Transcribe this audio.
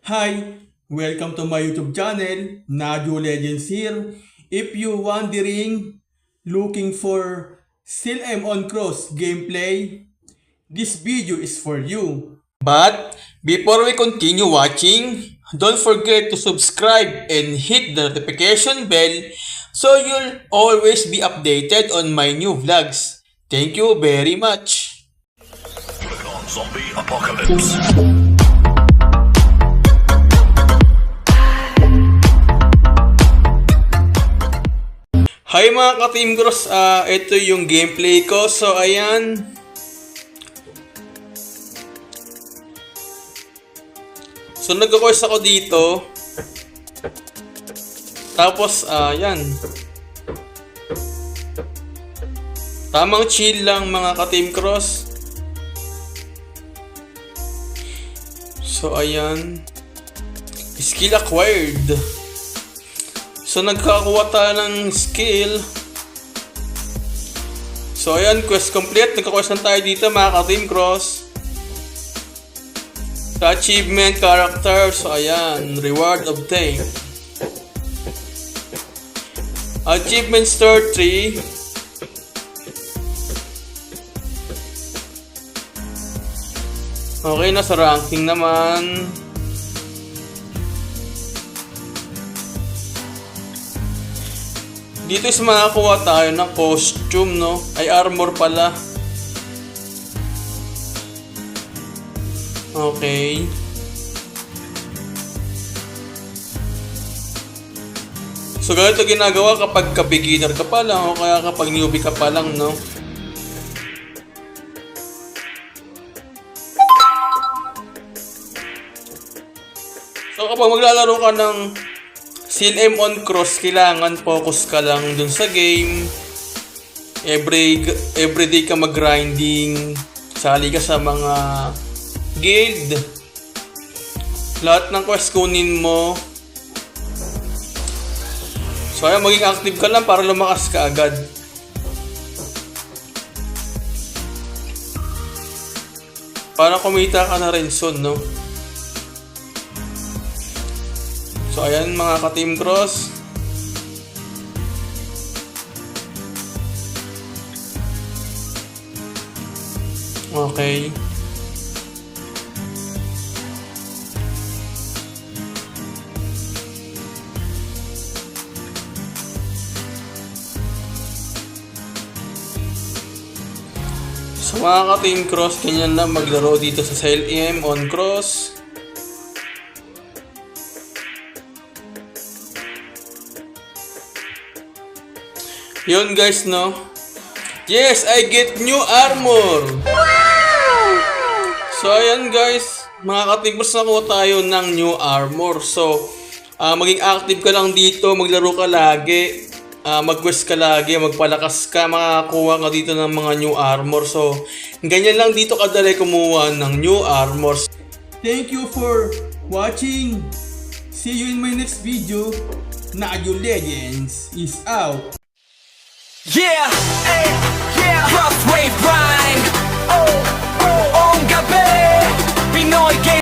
Hi! Welcome to my YouTube channel, Nadyo Legends here. If you wondering, looking for Still I'm on Cross gameplay, this video is for you. But before we continue watching, don't forget to subscribe and hit the notification bell so you'll always be updated on my new vlogs. Thank you very much. Zombie apocalypse. Hi mga ka-Team Gross, ito yung gameplay ko. So ayan. So nagko-course ako dito. Tapos ayan. Tamang chill lang mga ka-Team Cross. So ayan. Skill acquired. So nagkakakuha tayo ng skill. So ayan, quest complete. Nagka-quest na tayo dito mga ka-Team Cross. Sa achievement character. So ayan, reward obtained. Achievement store 3. Okay na sa ranking naman. Dito is makakuha tayo ng costume, no? Ay, armor pala. Okay. So, ganito ginagawa kapag ka-beginner ka pa lang o kaya kapag newbie ka pa lang, no? So, kapag maglalaro ka ng Still I'm on Cross, kailangan focus ka lang dun sa game. Everyday ka mag-grinding. Sali ka sa mga guild. Lahat ng quest kunin mo. So ayun, maging active ka lang para lumakas ka agad. Para kumita ka na rin soon, no? So ayan mga ka-Team Cross. Okay. So mga ka-Team Cross, ganyan lang maglaro dito sa Still I'm on Cross. Yun guys, no? Yes, I get new armor! Wow! So, ayan guys. Mga ka-Team-Cross, nakuha tayo ng new armor. So, maging active ka lang dito. Maglaro ka lagi. Mag-quest ka lagi. Magpalakas ka. Makakuha ka dito ng mga new armor. So, ganyan lang dito kadali kumuha ng new armor. Thank you for watching. See you in my next video. Nadyo Legends is out. Yeah, ay, yeah, crosswave rhyme. Oh, oh, on gabi, Pinoy game.